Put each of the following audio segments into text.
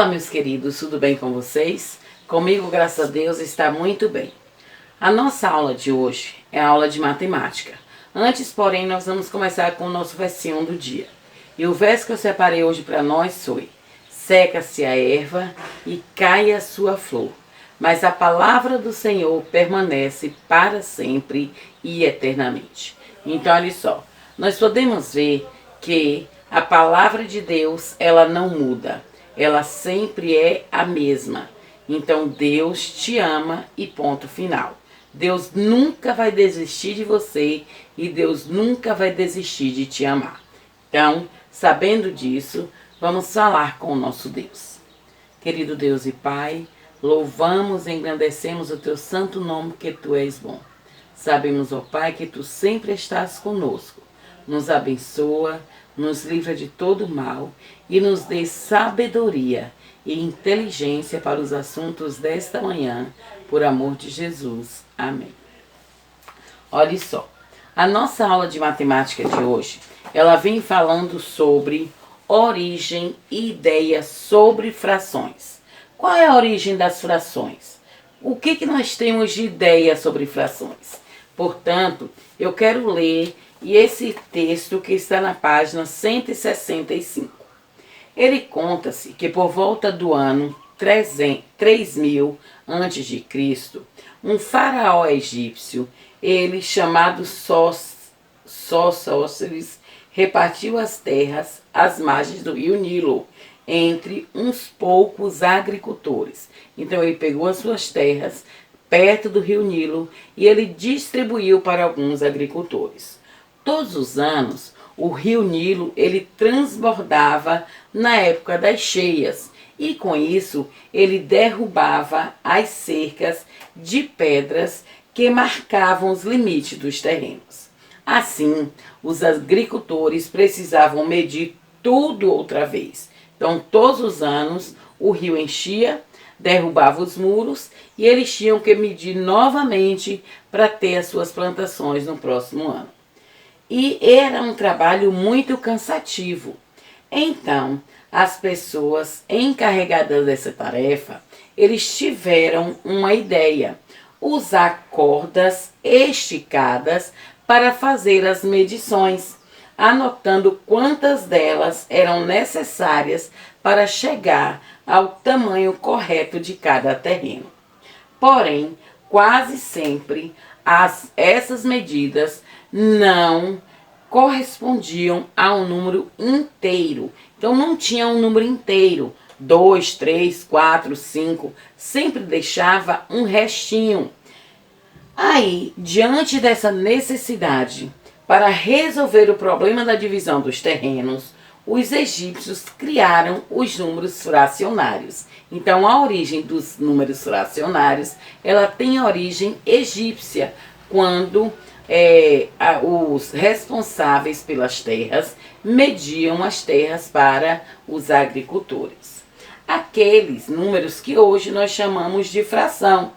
Olá, meus queridos, tudo bem com vocês? Comigo, graças a Deus, está muito bem. A nossa aula de hoje é a aula de matemática. Antes, porém, nós vamos começar com o nosso versinho do dia. E o verso que eu separei hoje para nós foi: seca-se a erva e cai a sua flor, mas a palavra do Senhor permanece para sempre e eternamente. Então, olha só, nós podemos ver que a palavra de Deus, ela não muda. Ela sempre é a mesma. Então Deus te ama e ponto final. Deus nunca vai desistir de você e Deus nunca vai desistir de te amar. Então, sabendo disso, vamos falar com o nosso Deus. Querido Deus e Pai, louvamos e engrandecemos o teu santo nome, que tu és bom. Sabemos, ó Pai, que tu sempre estás conosco. Nos abençoa, nos livra de todo mal e nos dê sabedoria e inteligência para os assuntos desta manhã, por amor de Jesus. Amém. Olha só, a nossa aula de matemática de hoje, ela vem falando sobre origem e ideia sobre frações. Qual é a origem das frações? O que nós temos de ideia sobre frações? Portanto, eu quero ler esse texto que está na página 165. Ele conta-se que por volta do ano 3000 a.C., um faraó egípcio, ele chamado Sósseres, repartiu as terras às margens do rio Nilo entre uns poucos agricultores. Então ele pegou as suas terras perto do rio Nilo e ele distribuiu para alguns agricultores. Todos os anos, o rio Nilo ele transbordava na época das cheias e com isso ele derrubava as cercas de pedras que marcavam os limites dos terrenos. Assim, os agricultores precisavam medir tudo outra vez. Então, todos os anos, o rio enchia, derrubava os muros e eles tinham que medir novamente para ter as suas plantações no próximo ano. E era um trabalho muito cansativo. Então, as pessoas encarregadas dessa tarefa, eles tiveram uma ideia: usar cordas esticadas para fazer as medições, anotando quantas delas eram necessárias para chegar ao tamanho correto de cada terreno. Porém, quase sempre essas medidas não correspondiam a um número inteiro. Então não tinha um número inteiro, 2, 3, 4, 5, sempre deixava um restinho. Aí, diante dessa necessidade, para resolver o problema da divisão dos terrenos, os egípcios criaram os números fracionários. Então a origem dos números fracionários, ela tem origem egípcia, quando os responsáveis pelas terras mediam as terras para os agricultores. Aqueles números que hoje nós chamamos de fração.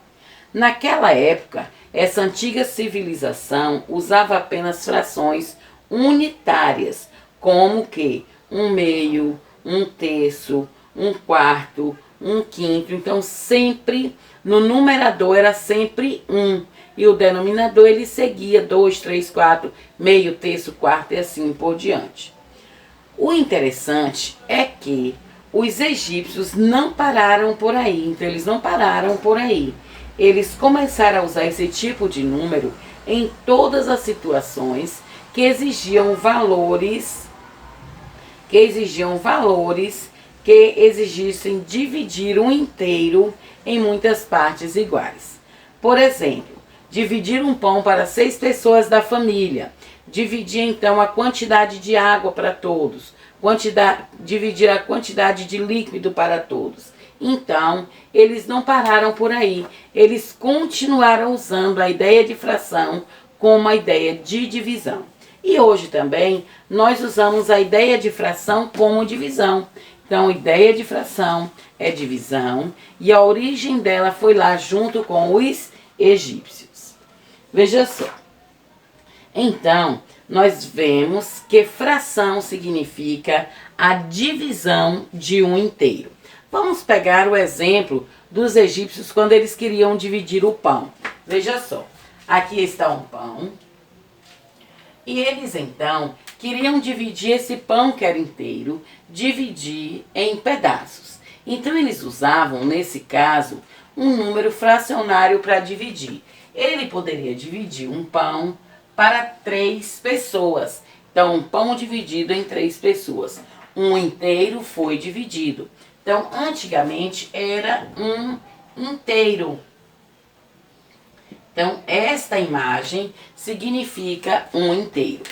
Naquela época, essa antiga civilização usava apenas frações unitárias, como que 1/2, 1/3, 1/4, 1/5. Então sempre no numerador era sempre 1. E o denominador ele seguia 2, 3, 4, meio, terço, quarto e assim por diante. O interessante é que os egípcios não pararam por aí. Então eles não pararam por aí. Eles começaram a usar esse tipo de número em todas as situações que exigiam valores que exigissem dividir um inteiro em muitas partes iguais. Por exemplo, dividir um pão para 6 pessoas da família. Dividir então a quantidade de água para todos. Dividir a quantidade de líquido para todos. Então, eles não pararam por aí. Eles continuaram usando a ideia de fração como a ideia de divisão. E hoje também nós usamos a ideia de fração como divisão. Então, a ideia de fração é divisão e a origem dela foi lá junto com os egípcios. Veja só. Então, nós vemos que fração significa a divisão de um inteiro. Vamos pegar o exemplo dos egípcios quando eles queriam dividir o pão. Veja só, aqui está um pão. E eles então queriam dividir esse pão que era inteiro, dividir em pedaços. Então eles usavam, nesse caso, um número fracionário para dividir. Ele poderia dividir um pão para 3 pessoas. Então, um pão dividido em 3 pessoas. Um inteiro foi dividido. Então, antigamente era um inteiro. Então, esta imagem significa um inteiro.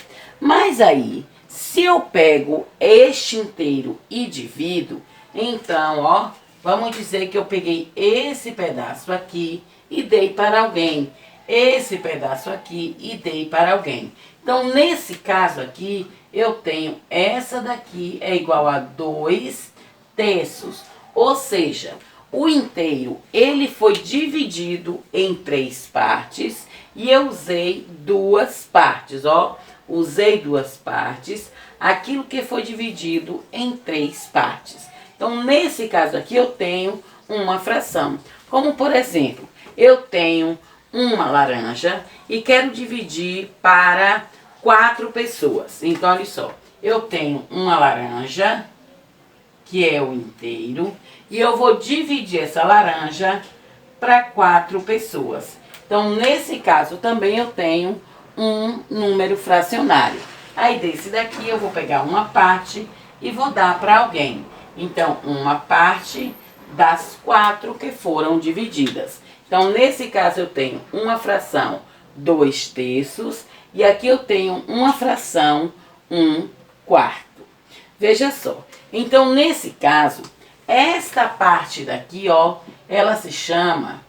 Mas aí, se eu pego este inteiro e divido, então, ó, vamos dizer que eu peguei esse pedaço aqui e dei para alguém. Esse pedaço aqui e dei para alguém. Então, nesse caso aqui, eu tenho essa daqui é igual a 2 terços. Ou seja, o inteiro, ele foi dividido em 3 partes e eu usei 2 partes, ó. Usei 2 partes, aquilo que foi dividido em 3 partes. Então, nesse caso aqui, eu tenho uma fração. Como, por exemplo, eu tenho uma laranja e quero dividir para 4 pessoas. Então, olha só, eu tenho uma laranja, que é o inteiro, e eu vou dividir essa laranja para 4 pessoas. Então, nesse caso, também eu tenho um número fracionário. Aí, desse daqui, eu vou pegar uma parte e vou dar para alguém. Então, uma parte das 4 que foram divididas. Então, nesse caso, eu tenho uma fração 2 terços e aqui eu tenho uma fração 1 quarto. Veja só. Então, nesse caso, esta parte daqui, ó, ela se chama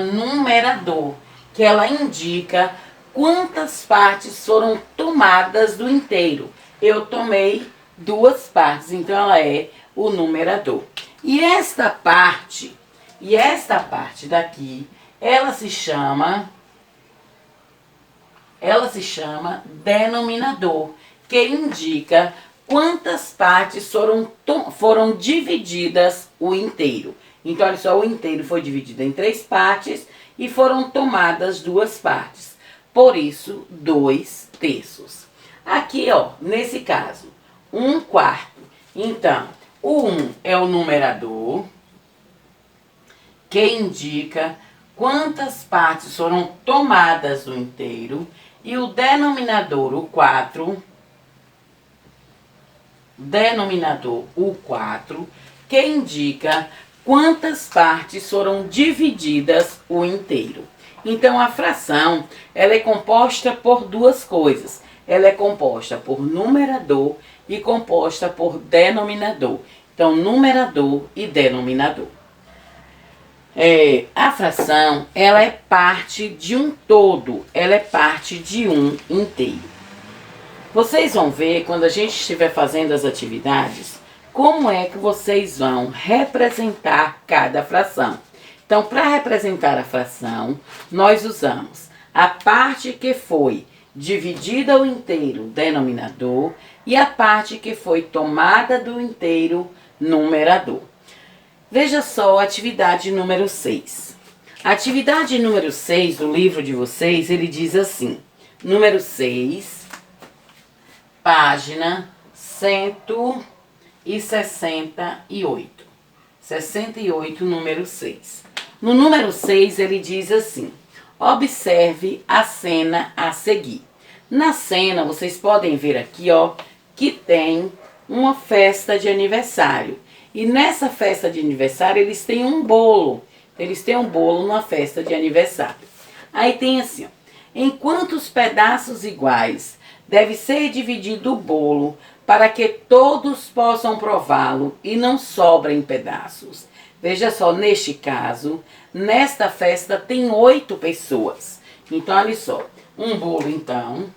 numerador, que ela indica quantas partes foram tomadas do inteiro. Eu tomei 2 partes, então ela é o numerador. E esta parte daqui, ela se chama denominador, que indica quantas partes foram divididas o inteiro. Então, olha só, o inteiro foi dividido em 3 partes e foram tomadas 2 partes. Por isso, 2 terços. Aqui, ó, nesse caso, 1 quarto. Então, o 1 é o numerador, que indica quantas partes foram tomadas do inteiro. E o denominador, o 4, que indica quantas partes foram divididas o inteiro. Então, a fração, ela é composta por 2 coisas. Ela é composta por numerador e composta por denominador. Então, numerador e denominador. A fração, ela é parte de um todo, ela é parte de um inteiro. Vocês vão ver, quando a gente estiver fazendo as atividades, como é que vocês vão representar cada fração. Então, para representar a fração, nós usamos a parte que foi dividida ao inteiro, denominador, e a parte que foi tomada do inteiro, numerador. Veja só a atividade número 6. A atividade número 6 do livro de vocês, ele diz assim, número 6, página 168. 68, número 6. No número 6, ele diz assim, observe a cena a seguir. Na cena, vocês podem ver aqui, ó, que tem uma festa de aniversário. E nessa festa de aniversário, eles têm um bolo. Eles têm um bolo numa festa de aniversário. Aí tem assim, ó, em quantos pedaços iguais deve ser dividido o bolo para que todos possam prová-lo e não sobrem pedaços? Veja só, neste caso, nesta festa tem 8 pessoas. Então, olha só, um bolo, então,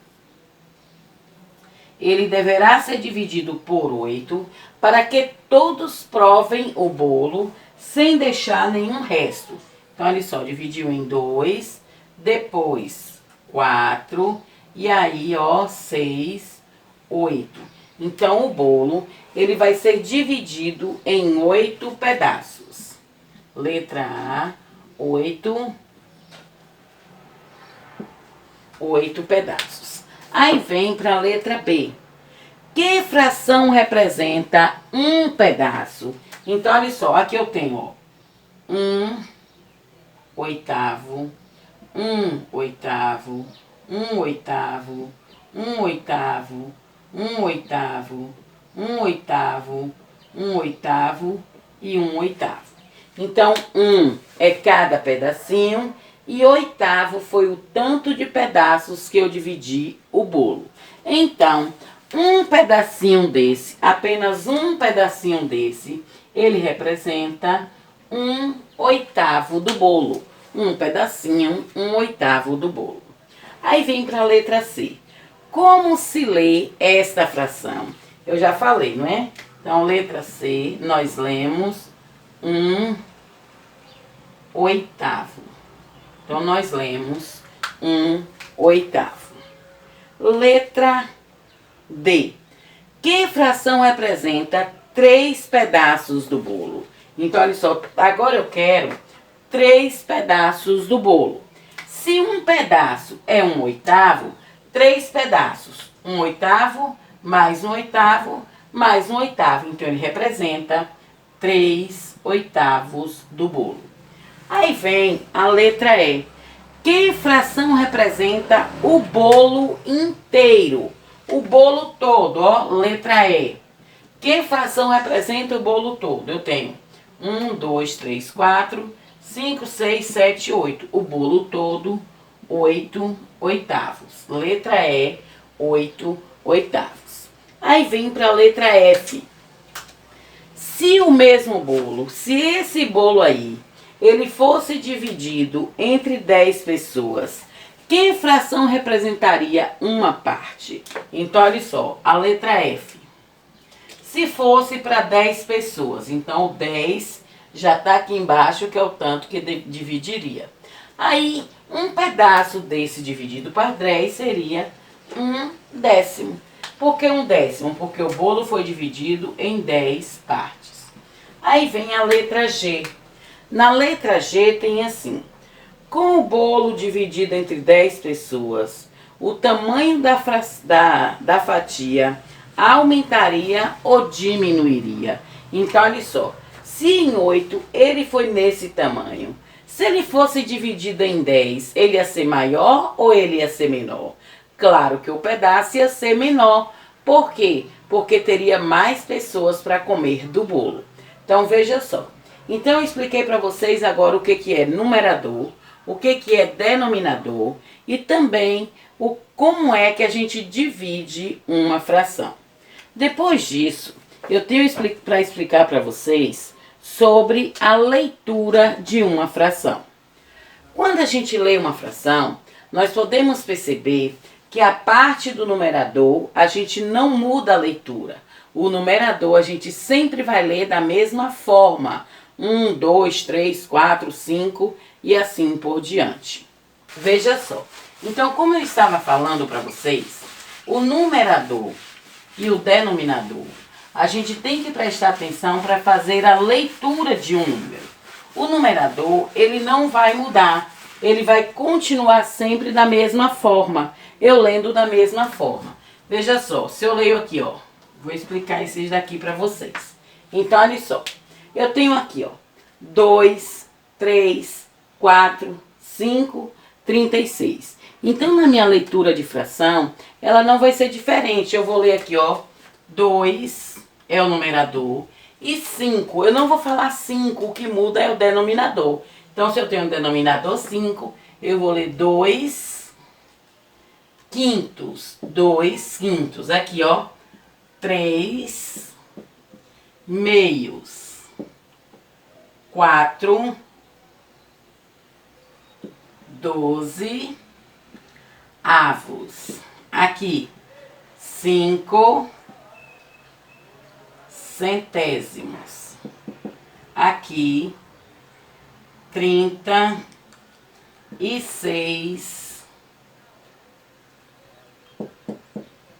ele deverá ser dividido por 8 para que todos provem o bolo sem deixar nenhum resto. Então, olha só, dividiu em 2, depois 4, e aí, ó, 6, 8. Então, o bolo, ele vai ser dividido em 8 pedaços. Letra A, 8 pedaços. Aí vem para a letra B. Que fração representa um pedaço? Então, olha só, aqui eu tenho, ó, 1/8, 1/8, 1/8, 1/8, 1/8, 1/8, 1/8 e 1/8. Então, 1 é cada pedacinho e 8 foi o tanto de pedaços que eu dividi o bolo. Então, um pedacinho desse, apenas um pedacinho desse, ele representa 1/8 do bolo. Um pedacinho, 1/8 do bolo. Aí vem para a letra C. Como se lê esta fração? Eu já falei, não é? Então, letra C, nós lemos 1/8. Então, nós lemos 1/8. Letra D. Que fração representa 3 pedaços do bolo? Então, olha só, agora eu quero 3 pedaços do bolo. Se um pedaço é 1/8, 3 pedaços. 1/8 mais 1/8 mais 1/8. Então, ele representa 3/8 do bolo. Aí vem a letra E. Que fração representa o bolo inteiro? O bolo todo, ó, letra E. Que fração representa o bolo todo? Eu tenho 1, 2, 3, 4, 5, 6, 7, 8. O bolo todo, 8/8. Letra E, 8/8. Aí vem para a letra F. Se o mesmo bolo, se esse bolo aí, ele fosse dividido entre 10 pessoas, que fração representaria uma parte? Então, olha só, a letra F. Se fosse para 10 pessoas, então o 10 já está aqui embaixo, que é o tanto que dividiria. Aí, um pedaço desse dividido por 10 seria 1/10. Por que 1/10? Porque o bolo foi dividido em 10 partes. Aí vem a letra G. Na letra G tem assim: com o bolo dividido entre 10 pessoas, o tamanho da fatia aumentaria ou diminuiria? Então, olha só, se em 8 ele foi nesse tamanho, se ele fosse dividido em 10, ele ia ser maior ou ele ia ser menor? Claro que o pedaço ia ser menor. Por quê? Porque teria mais pessoas para comer do bolo. Então, veja só. Então, eu expliquei para vocês agora o que é numerador, o que é denominador e também como é que a gente divide uma fração. Depois disso, eu tenho para explicar para vocês sobre a leitura de uma fração. Quando a gente lê uma fração, nós podemos perceber que a parte do numerador a gente não muda a leitura. O numerador a gente sempre vai ler da mesma forma. 1, 2, 3, 4, 5 e assim por diante. Veja só. Então, como eu estava falando para vocês, o numerador e o denominador, a gente tem que prestar atenção para fazer a leitura de um número. O numerador, ele não vai mudar. Ele vai continuar sempre da mesma forma. Eu lendo da mesma forma. Veja só, se eu leio aqui, ó. Vou explicar esses daqui para vocês. Então, olha só. Eu tenho aqui, ó, 2, 3, 4, 5, 36. Então, na minha leitura de fração, ela não vai ser diferente. Eu vou ler aqui, ó, 2 é o numerador e 5. Eu não vou falar 5, o que muda é o denominador. Então, se eu tenho um denominador 5, eu vou ler 2 quintos. 2 quintos. Aqui, ó, 3 meios. 4, 12 avos. Aqui, 5 centésimos. Aqui, 36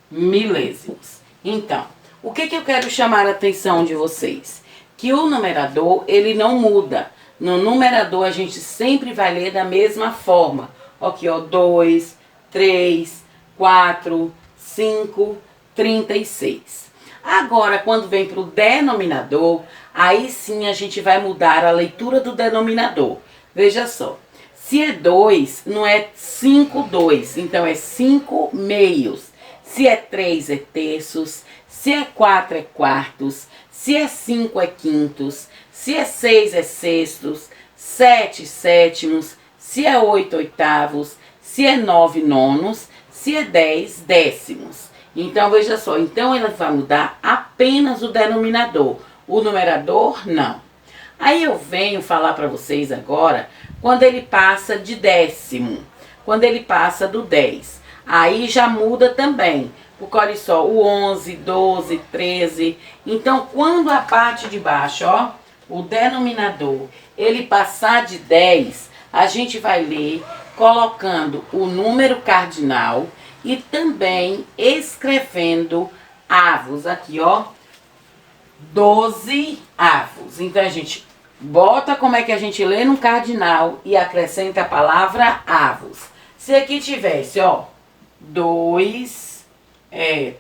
milésimos. Então, o que que eu quero chamar a atenção de vocês? Que o numerador, ele não muda. No numerador, a gente sempre vai ler da mesma forma. Aqui, ó, 2, 3, 4, 5, 36. Agora, quando vem para o denominador, aí sim a gente vai mudar a leitura do denominador. Veja só, se é 2, não é 5 2, então é 5 meios. Se é 3, é terços. Se é 4, é quartos. Se é 5, é quintos. Se é 6, é sextos. 7, sétimos. Se é 8, oitavos. Se é 9, nonos. Se é 10, décimos. Então, veja só. Então, ela vai mudar apenas o denominador. O numerador, não. Aí eu venho falar para vocês agora quando ele passa de décimo. Quando ele passa do 10. Aí já muda também. Porque olha só, o 11, 12, 13. Então, quando a parte de baixo, ó, o denominador, ele passar de 10, a gente vai ler colocando o número cardinal e também escrevendo avos. Aqui, ó, 12 avos. Então, a gente bota como é que a gente lê no cardinal e acrescenta a palavra avos. Se aqui tivesse, ó,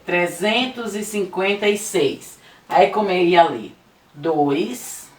356. Aí como eu ia ler? 2,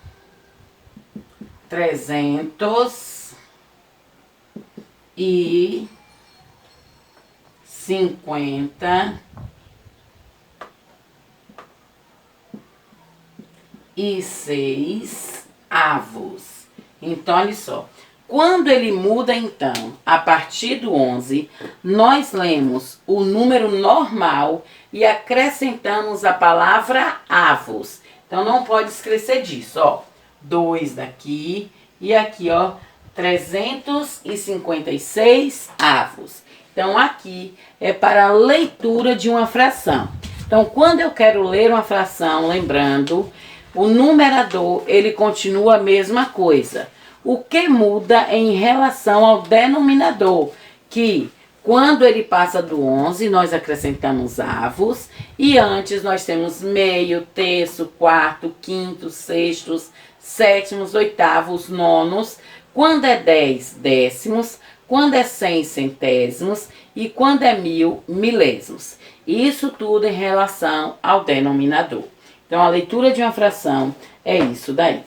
356 avos. Então, olha só. Quando ele muda, então, a partir do 11, nós lemos o número normal e acrescentamos a palavra avos. Então, não pode esquecer disso, ó. 2 daqui e aqui, ó, 356 avos. Então, aqui é para a leitura de uma fração. Então, quando eu quero ler uma fração, lembrando, o numerador, ele continua a mesma coisa. O que muda em relação ao denominador, que quando ele passa do 11, nós acrescentamos avos, e antes nós temos meio, terço, quarto, quinto, sextos, sétimos, oitavos, nonos, quando é 10, décimos, quando é 100, centésimos, e quando é 1000, milésimos. Isso tudo em relação ao denominador. Então, a leitura de uma fração é isso daí.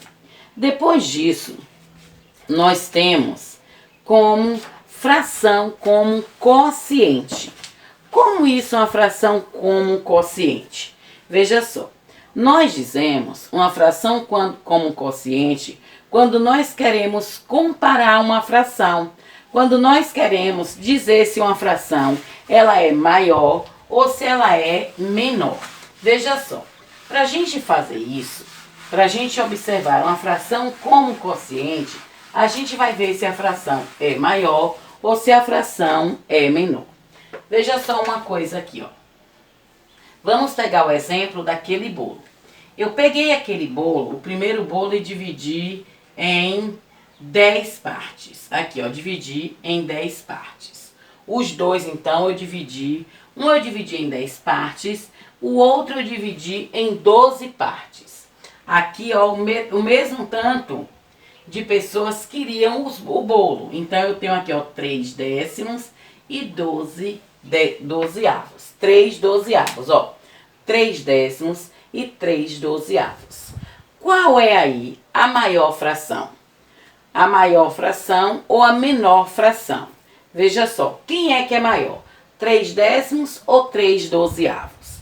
Depois disso, nós temos como fração como quociente. Como isso é uma fração como quociente? Veja só, nós dizemos uma fração como quociente quando nós queremos comparar uma fração. Quando nós queremos dizer se uma fração ela é maior ou se ela é menor. Veja só, para a gente fazer isso, para a gente observar uma fração como quociente, a gente vai ver se a fração é maior ou se a fração é menor. Veja só uma coisa aqui, ó. Vamos pegar o exemplo daquele bolo. Eu peguei aquele bolo, o primeiro bolo, e dividi em 10 partes. Aqui, ó, dividi em 10 partes. Os dois, então, eu dividi em 10 partes, o outro eu dividi em 12 partes. Aqui, ó, o mesmo tanto de pessoas queriam o bolo. Então, eu tenho aqui, ó, 3 décimos e 12 dozeavos. 3 dozeavos, ó. 3 décimos e 3 dozeavos. Qual é aí a maior fração? A maior fração ou a menor fração? Veja só, quem é que é maior? 3 décimos ou 3 dozeavos?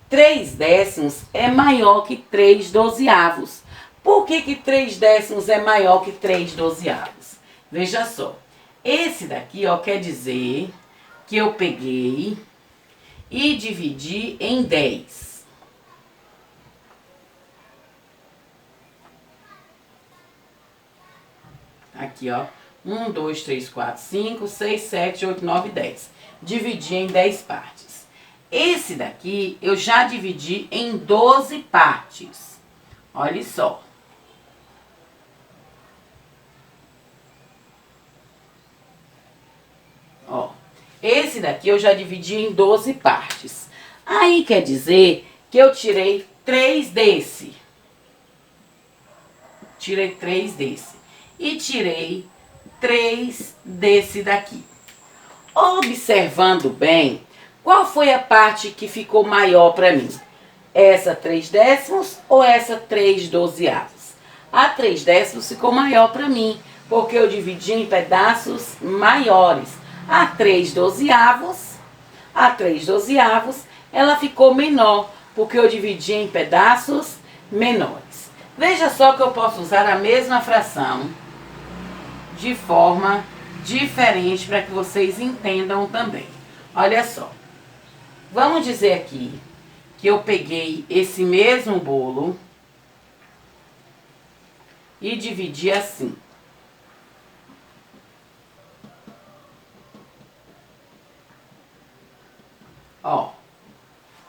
3 décimos é maior que 3 dozeavos. Por que 3 décimos é maior que 3 dozeavos? Veja só, esse daqui, ó, quer dizer que eu peguei e dividi em 10. Aqui, ó, 1, 2, 3, 4, 5, 6, 7, 8, 9, 10. Dividi em 10 partes. Esse daqui eu já dividi em 12 partes. Olha só. Ó, esse daqui eu já dividi em 12 partes. Aí quer dizer que eu tirei 3 desse. Tirei 3 desse. E tirei 3 desse daqui. Observando bem, qual foi a parte que ficou maior para mim? Essa 3 décimos ou essa 3 dozeavos? A 3 décimos ficou maior para mim, porque eu dividi em pedaços maiores. A 3 dozeavos, ela ficou menor, porque eu dividi em pedaços menores. Veja só que eu posso usar a mesma fração de forma diferente para que vocês entendam também. Olha só. Vamos dizer aqui que eu peguei esse mesmo bolo e dividi assim. Ó,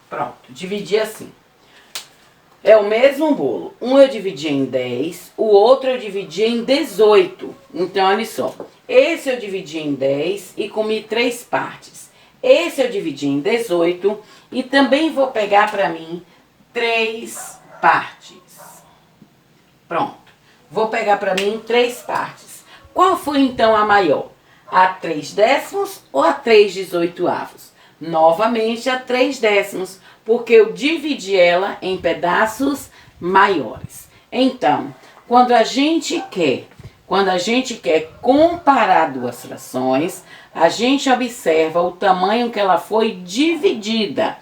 pronto, dividi assim. É o mesmo bolo. Um eu dividi em 10, o outro eu dividi em 18. Então, olha só. Esse eu dividi em 10 e comi 3 partes. Esse eu dividi em 18 e também vou pegar para mim 3 partes. Pronto. Vou pegar para mim 3 partes. Qual foi então a maior? A 3 décimos ou a 3 dezoitoavos? Novamente a 3 décimos, porque eu dividi ela em pedaços maiores. Então, quando a gente quer comparar duas frações, a gente observa o tamanho que ela foi dividida.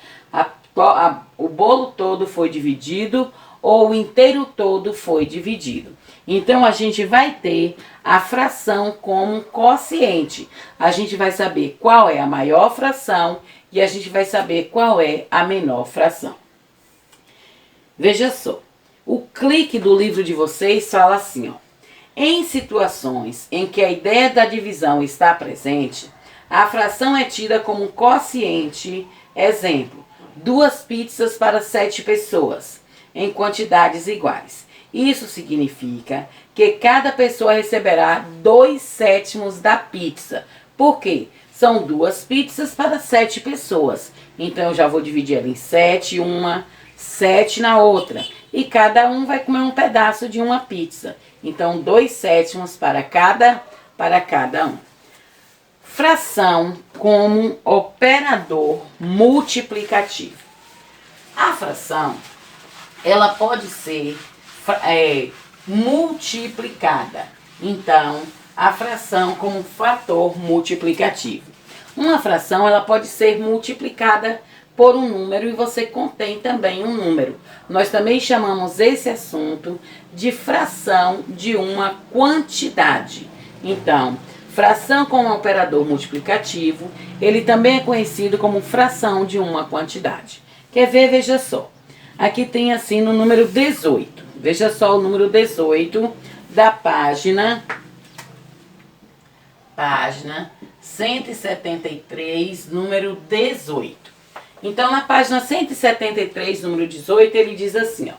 O bolo todo foi dividido ou o inteiro todo foi dividido. Então, a gente vai ter a fração como quociente. A gente vai saber qual é a maior fração e a gente vai saber qual é a menor fração. Veja só, o clique do livro de vocês fala assim, ó. Em situações em que a ideia da divisão está presente, a fração é tida como um quociente. Exemplo, 2 pizzas para 7 pessoas, em quantidades iguais. Isso significa que cada pessoa receberá 2/7 da pizza. Por quê? São 2 pizzas para 7 pessoas. Então, eu já vou dividir ela em 7 uma, 7 na outra. E cada um vai comer um pedaço de uma pizza. Então, 2/7 para cada um. Fração como operador multiplicativo. A fração, ela pode ser multiplicada. Então, a fração como fator multiplicativo. Uma fração, ela pode ser multiplicada por um número e você contém também um número. Nós também chamamos esse assunto de fração de uma quantidade. Então, fração com um operador multiplicativo, ele também é conhecido como fração de uma quantidade. Quer ver? Veja só. Aqui tem assim no número 18. Veja só o número 18 da página 173, número 18. Então, na página 173, número 18, ele diz assim, ó.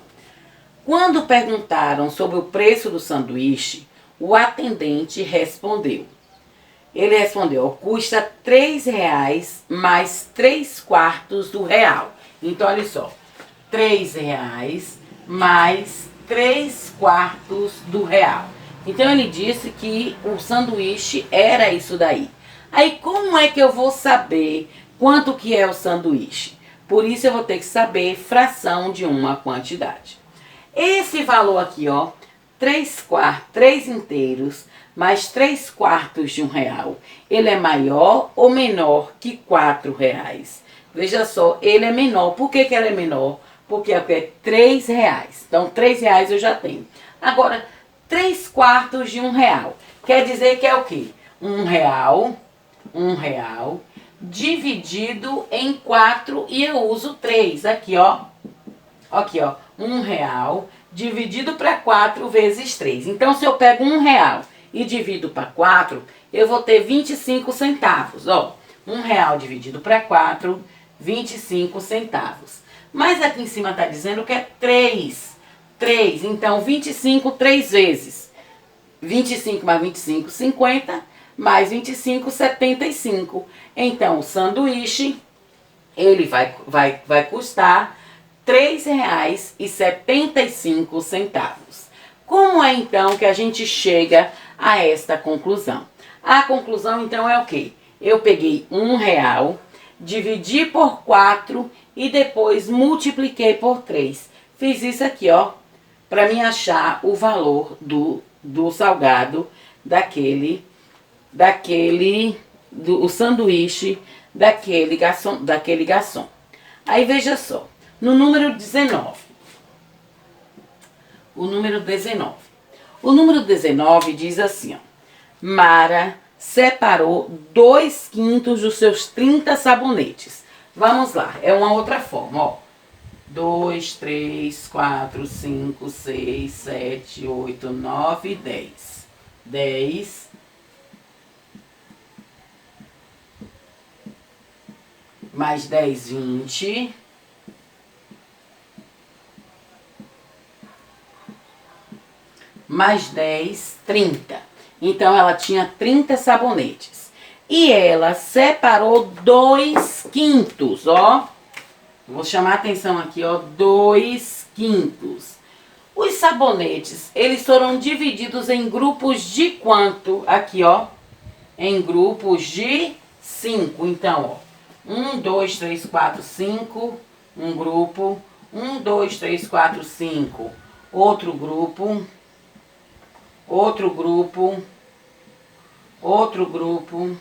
Quando perguntaram sobre o preço do sanduíche, o atendente respondeu. Ele respondeu, custa R$3 mais 3/4 do real. Então, olha só, R$3 mais 3/4 do real. Então, ele disse que o sanduíche era isso daí. Aí, como é que eu vou saber quanto que é o sanduíche? Por isso, eu vou ter que saber fração de uma quantidade. Esse valor aqui, ó, 3 inteiros mais 3/4 de R$1, ele é maior ou menor que R$4? Veja só, ele é menor. Por que que ele é menor? Porque é R$3. Então, R$3 eu já tenho. Agora, 3/4 de R$1. Quer dizer que é o quê? R$1 dividido em 4 e eu uso 3. Aqui, ó. Aqui, ó. R$1 dividido para 4 vezes 3. Então, se eu pego R$1 e divido para 4, eu vou ter 25 centavos. Ó, R$1 dividido para 4, 25 centavos. Mas aqui em cima está dizendo que é 3. Então 25 3 vezes. 25 mais 25, 50. Mais 25, 75. Então o sanduíche, ele vai custar R$ 3,75. Como é então que a gente chega a esta conclusão? A conclusão então é o quê? Eu peguei R$ 1, dividi por 4 e depois multipliquei por 3. Fiz isso aqui, ó, para mim achar o valor do salgado do sanduíche daquele garçom. Aí veja só, no número 19. O número 19 diz assim, ó: Mara separou 2/5 dos seus 30 sabonetes. Vamos lá, é uma outra forma, ó. 2, 3, 4, 5, 6, 7, 8, 9, 10. 10. Mais 10, 20. Mais 10, 30. Então, ela tinha 30 sabonetes. E ela separou 2/5, ó. Vou chamar a atenção aqui, ó. 2/5. Os sabonetes, eles foram divididos em grupos de quanto? Aqui, ó. Em grupos de 5. Então, ó. 1, 2, 3, 4, 5. Um grupo. 1, 2, 3, 4, 5. Outro grupo. Outro grupo. Outro grupo.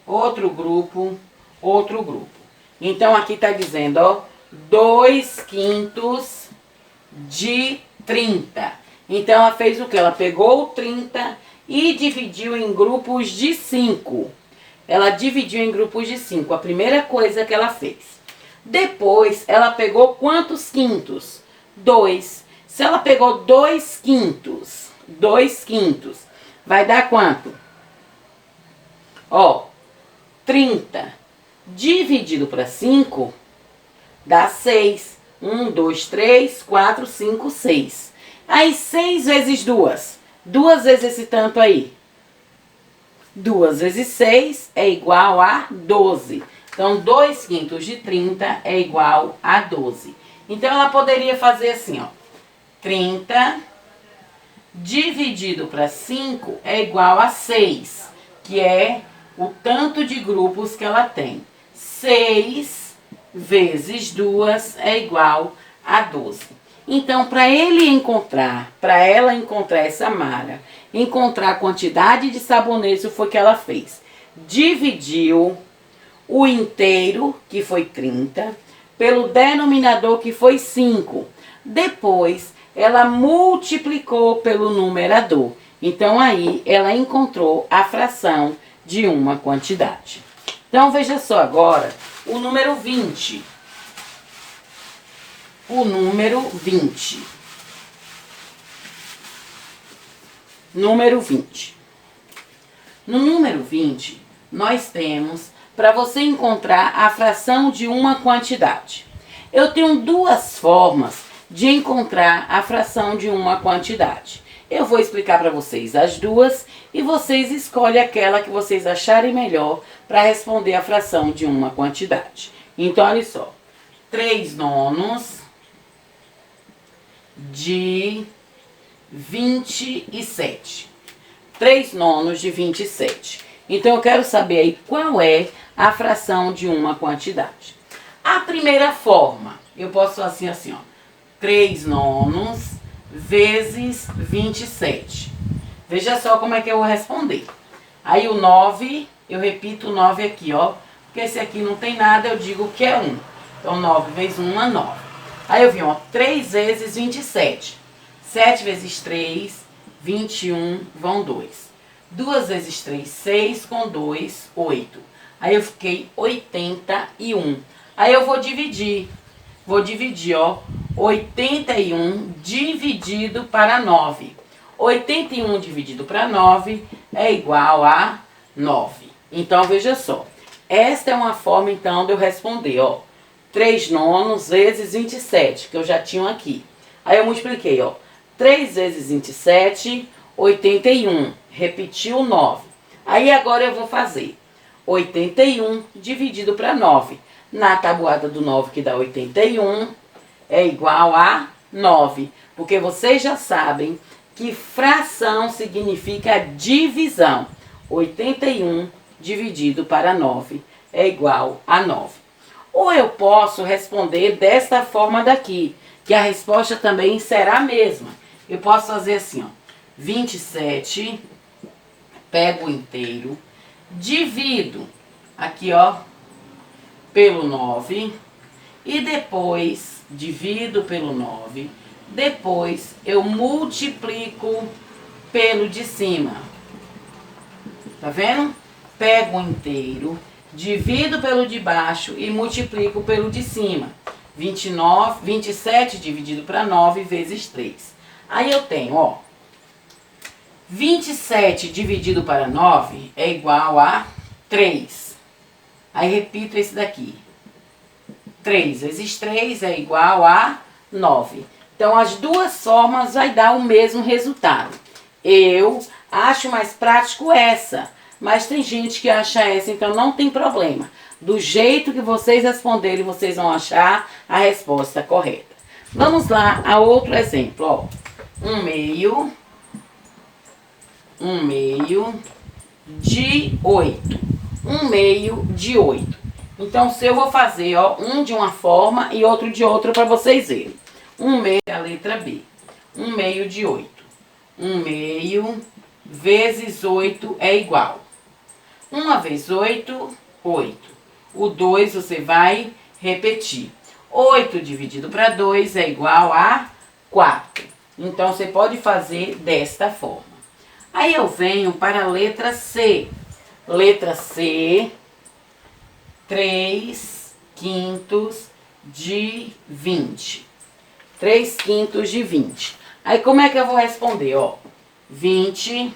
Outro grupo. Outro grupo. Então, aqui tá dizendo, ó. 2/5 de 30. Então, ela fez o quê? Ela pegou o 30 e dividiu em grupos de 5. Ela dividiu em grupos de 5. A primeira coisa que ela fez. Depois, ela pegou quantos quintos? 2. Se ela pegou 2/5, 2/5, vai dar quanto? Ó, 30 dividido para 5 dá 6. 1, 2, 3, 4, 5, 6. Aí 6 vezes 2. 2 vezes esse tanto aí. 2 vezes 6 é igual a 12. Então, 2/5 de 30 é igual a 12. Então, ela poderia fazer assim, ó. 30 dividido para 5 é igual a 6, que é o tanto de grupos que ela tem. 6 vezes 2 é igual a 12. Então, para ela encontrar essa Mara, encontrar a quantidade de sabonetes, foi o que ela fez. Dividiu o inteiro, que foi 30, pelo denominador, que foi 5. Depois, ela multiplicou pelo numerador. Então, aí, ela encontrou a fração de uma quantidade. Então, veja só agora o número 20. O número 20. Número 20. No número 20, nós temos para você encontrar a fração de uma quantidade. Eu tenho duas formas de encontrar a fração de uma quantidade. Eu vou explicar para vocês as duas e vocês escolhem aquela que vocês acharem melhor para responder a fração de uma quantidade. Então, olha só. 3/9 de 27. 3/9 de 27. Então, eu quero saber aí qual é a fração de uma quantidade. A primeira forma, eu posso fazer assim, ó. 3/9 vezes 27. Veja só como é que eu vou responder. Aí o 9, eu repito o 9 aqui, ó. Porque esse aqui não tem nada, eu digo que é 1. Então, 9 vezes 1 é 9. Aí eu vim, ó, 3 vezes 27. 7 vezes 3, 21, vão 2. 2 vezes 3, 6, com 2, 8. Aí eu fiquei 81. Aí eu vou dividir. Vou dividir, ó, 81 dividido para 9. 81 dividido para 9 é igual a 9. Então, veja só. Esta é uma forma, então, de eu responder, ó. 3/9 vezes 27, que eu já tinha aqui. Aí eu multipliquei, ó. 3 vezes 27, 81. Repetiu 9. Aí agora eu vou fazer 81 dividido para 9. Na tabuada do 9, que dá 81, é igual a 9. Porque vocês já sabem que fração significa divisão. 81 dividido para 9 é igual a 9. Ou eu posso responder desta forma daqui, que a resposta também será a mesma. Eu posso fazer assim, ó. 27, pego o inteiro, divido aqui, ó, pelo 9, e depois divido pelo 9, depois eu multiplico pelo de cima. Tá vendo? Pego o inteiro, divido pelo de baixo e multiplico pelo de cima. 27 dividido para 9 vezes 3. Aí eu tenho, ó, 27 dividido para 9 é igual a 3. Aí repito esse daqui. 3 vezes 3 é igual a 9. Então, as duas formas vai dar o mesmo resultado. Eu acho mais prático essa, mas tem gente que acha essa, então não tem problema. Do jeito que vocês responderem, vocês vão achar a resposta correta. Vamos lá a outro exemplo, ó. 1/2 de 8. 1/2 de 8. Então, se eu vou fazer, ó, um de uma forma e outro de outra para vocês verem. 1/2 é a letra B. 1/2 de 8. 1/2 vezes 8 é igual. 1 vezes 8, 8. O 2 você vai repetir. 8 dividido para 2 é igual a 4. Então, você pode fazer desta forma. Aí eu venho para a letra C. Letra C, 3/5 de 20. 3/5 de 20. Aí, como é que eu vou responder, ó? 20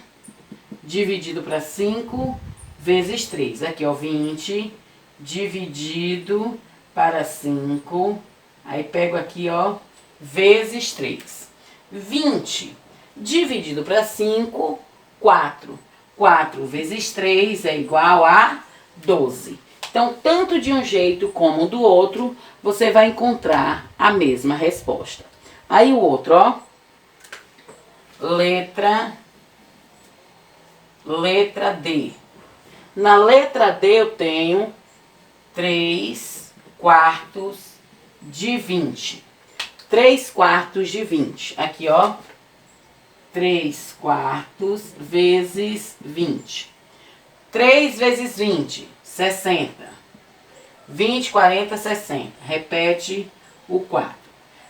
dividido para 5 vezes 3. Aqui, ó, 20 dividido para 5. Aí, pego aqui, ó, vezes 3. 20 dividido para 5, 4. 4 vezes 3 é igual a 12. Então, tanto de um jeito como do outro, você vai encontrar a mesma resposta. Aí, o outro, ó. Letra D. Na letra D, eu tenho 3/4 de 20. 3/4 de 20. Aqui, ó. 3/4 vezes 20. 3 vezes 20, 60. 20, 40, 60. Repete o 4.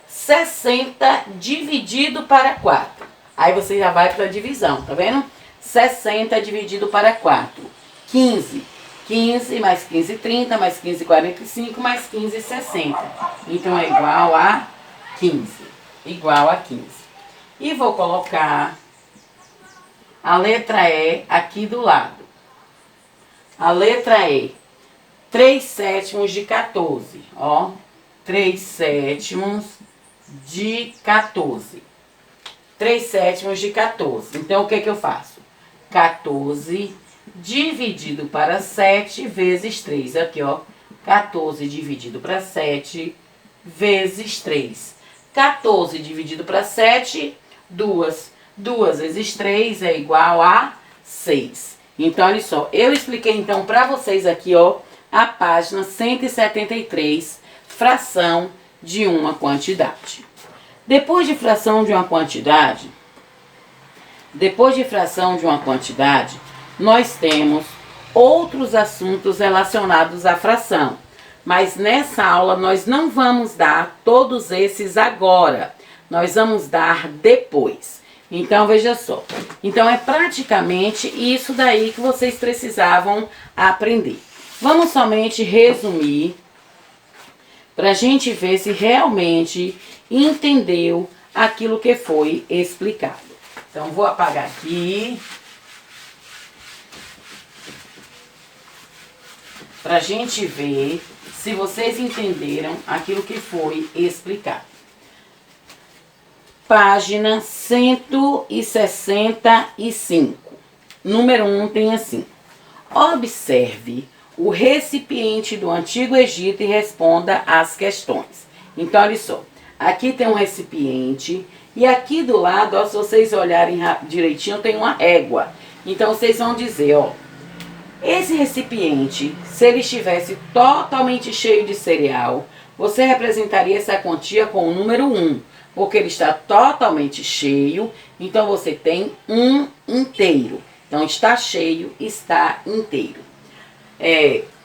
60 dividido para 4. Aí você já vai para a divisão, tá vendo? 60 dividido para 4. 15. 15 mais 15, 30, mais 15, 45, mais 15, 60. Então, é igual a 15. Igual a 15. E vou colocar a letra E aqui do lado. A letra E, 3/7 de 14. Ó, 3/7 de 14. 3/7 de 14. Então, o que que eu faço? 14 dividido para 7 vezes 3. Aqui, ó, 14 dividido para 7 vezes 3. 14 dividido para 7, 2. 2 vezes 3 é igual a 6. Então, olha só, eu expliquei então para vocês aqui, ó, a página 173, fração de uma quantidade. Depois de fração de uma quantidade, nós temos outros assuntos relacionados à fração. Mas nessa aula nós não vamos dar todos esses agora. Nós vamos dar depois. Então, veja só. Então, é praticamente isso daí que vocês precisavam aprender. Vamos somente resumir para a gente ver se realmente entendeu aquilo que foi explicado. Então, vou apagar aqui. Para a gente ver se vocês entenderam aquilo que foi explicado. Página 165. Número 1 tem assim. Observe o recipiente do Antigo Egito e responda às questões. Então, olha só. aqui tem um recipiente e aqui do lado, ó, se vocês olharem direitinho, tem uma régua. Então vocês vão dizer, ó, esse recipiente, se ele estivesse totalmente cheio de cereal, você representaria essa quantia com o número 1, porque ele está totalmente cheio, então você tem 1 inteiro. Então está cheio, está inteiro.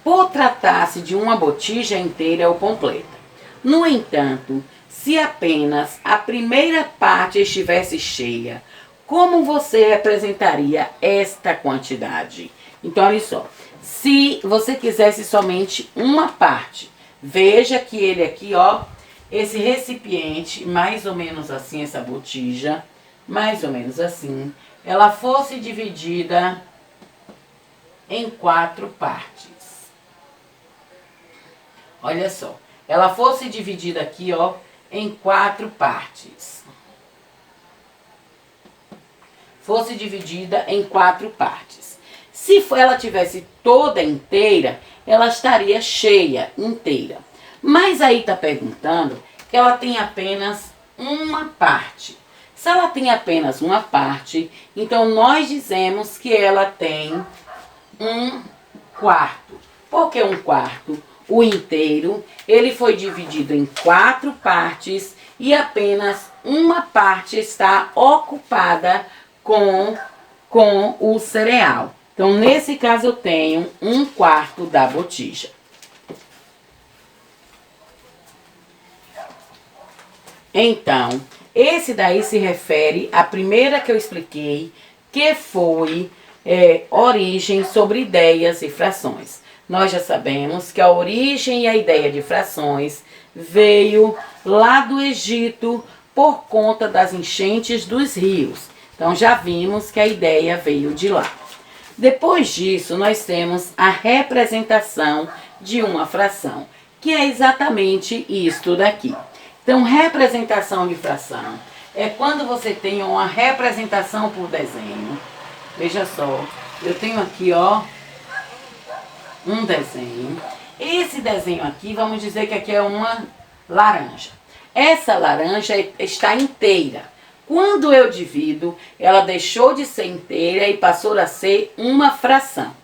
Por tratar-se de uma botija inteira ou completa. No entanto, se apenas a primeira parte estivesse cheia, como você representaria esta quantidade? Então, olha só, se você quisesse somente uma parte, veja que ele aqui, ó, esse recipiente, mais ou menos assim, essa botija, mais ou menos assim, ela fosse dividida em 4 partes. Olha só, ela fosse dividida aqui, ó, em 4 partes. Fosse dividida em 4 partes. Se ela tivesse toda inteira, ela estaria cheia, inteira. Mas aí tá perguntando que ela tem apenas uma parte. Se ela tem apenas uma parte, então nós dizemos que ela tem 1/4. Por que 1/4? O inteiro, ele foi dividido em 4 partes e apenas uma parte está ocupada com o cereal. Então, nesse caso, eu tenho 1/4 da botija. Então, esse daí se refere à primeira que eu expliquei, que foi origem sobre ideias e frações. Nós já sabemos que a origem e a ideia de frações veio lá do Egito por conta das enchentes dos rios. Então, já vimos que a ideia veio de lá. Depois disso, nós temos a representação de uma fração, que é exatamente isto daqui. Então, representação de fração é quando você tem uma representação por desenho. Veja só, eu tenho aqui, ó, um desenho. Esse desenho aqui, vamos dizer que aqui é uma laranja. Essa laranja está inteira. Quando eu divido, ela deixou de ser inteira e passou a ser uma fração.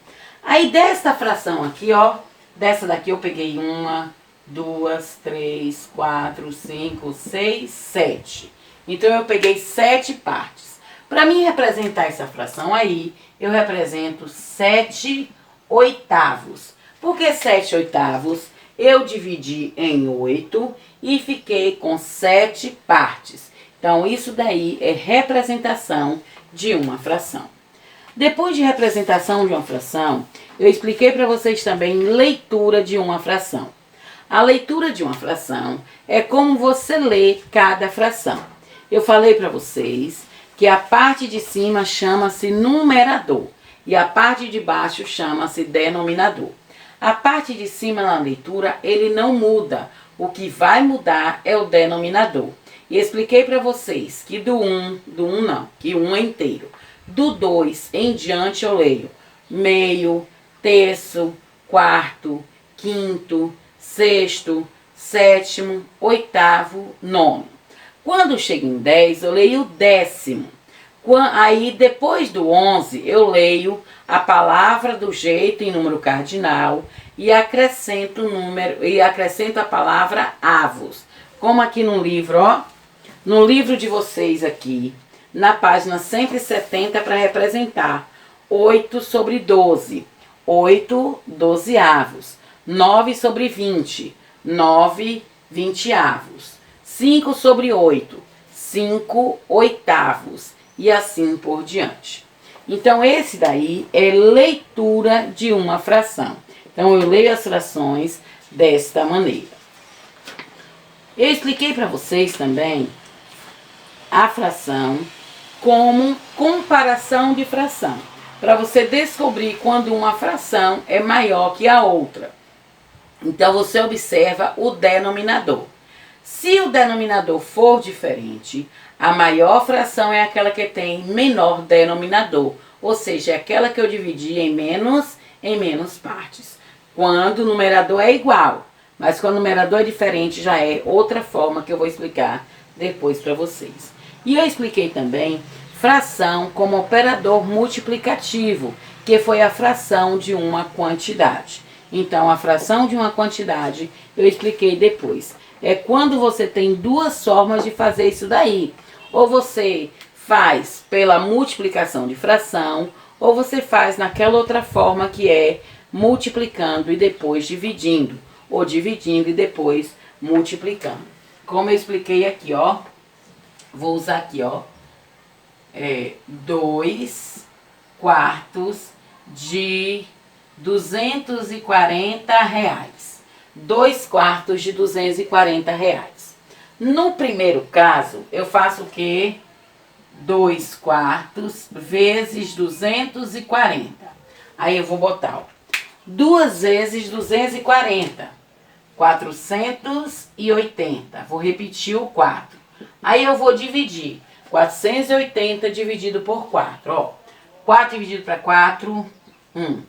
Aí desta fração aqui, ó, dessa daqui eu peguei 1, 2, 3, 4, 5, 6, 7. Então eu peguei 7 partes. Para mim representar essa fração aí, eu represento 7/8. Por que 7/8? Eu dividi em 8 e fiquei com 7 partes. Então, isso daí é representação de uma fração. Depois de representação de uma fração, eu expliquei para vocês também leitura de uma fração. A leitura de uma fração é como você lê cada fração. Eu falei para vocês que a parte de cima chama-se numerador e a parte de baixo chama-se denominador. A parte de cima na leitura, ele não muda. O que vai mudar é o denominador. E expliquei para vocês que do 1 não, que 1 é inteiro. Do 2 em diante eu leio meio, terço, quarto, quinto, sexto, sétimo, oitavo, nono. Quando chega em 10, eu leio o décimo. Aí depois do 11 eu leio a palavra do jeito em número cardinal e acrescento a palavra avos. Como aqui no livro, ó, no livro de vocês aqui, na página 170 para representar 8/12, 8 dozeavos, 9/20, 9 vinte-avos, 5/8, 5 oitavos e assim por diante. Então, esse daí é leitura de uma fração. Então, eu leio as frações desta maneira. Eu expliquei para vocês também a fração como comparação de fração, para você descobrir quando uma fração é maior que a outra. Então, você observa o denominador. Se o denominador for diferente, a maior fração é aquela que tem menor denominador, ou seja, é aquela que eu dividi em menos partes. Quando o numerador é igual, Mas quando o numerador é diferente, já é outra forma que eu vou explicar depois para vocês. E eu expliquei também fração como operador multiplicativo, que foi a fração de uma quantidade. Então, a fração de uma quantidade, eu expliquei depois. É quando você tem duas formas de fazer isso daí. Ou você faz pela multiplicação de fração, ou você faz naquela outra forma que é multiplicando e depois dividindo. Ou dividindo e depois multiplicando. Como eu expliquei aqui, ó. Vou usar aqui, ó. 2 quartos de 240 reais. 2 quartos de 240 reais. No primeiro caso, eu faço o quê? 2 quartos vezes 240. Aí eu vou botar, ó, 2 vezes 240. 480. Vou repetir o 4. Aí eu vou dividir. 480 dividido por 4, ó. 4 dividido para 4, 1.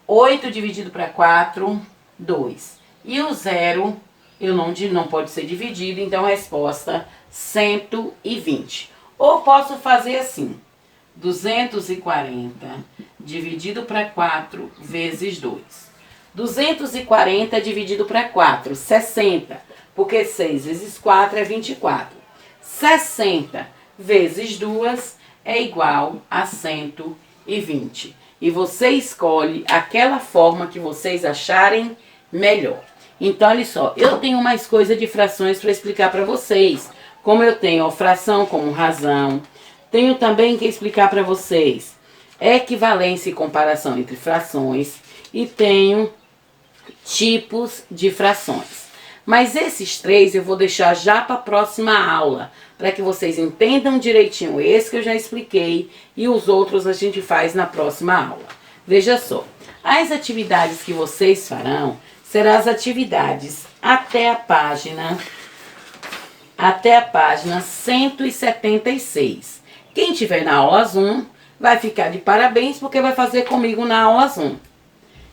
8 dividido para 4, 2. E o zero, não pode ser dividido, então a resposta 120. Ou posso fazer assim, 240 dividido para 4 vezes 2. 240 dividido para 4, 60, porque 6 vezes 4 é 24. 60 vezes 2 é igual a 120. E você escolhe aquela forma que vocês acharem melhor. Então, olha só, eu tenho mais coisa de frações para explicar para vocês. Como eu tenho a fração como razão, tenho também que explicar para vocês equivalência e comparação entre frações e tenho tipos de frações. Mas esses 3 eu vou deixar já para a próxima aula, para que vocês entendam direitinho esse que eu já expliquei e os outros a gente faz na próxima aula. Veja só, as atividades que vocês farão serão as atividades até a página 176. Quem tiver na aula Zoom vai ficar de parabéns porque vai fazer comigo na aula Zoom.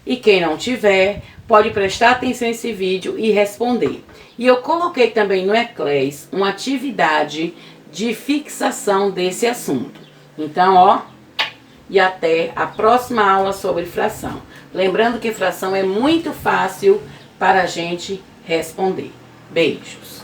E quem não tiver, pode prestar atenção nesse vídeo e responder. E eu coloquei também no Eclass uma atividade de fixação desse assunto. Então, ó, e até a próxima aula sobre fração. Lembrando que fração é muito fácil para a gente responder. Beijos!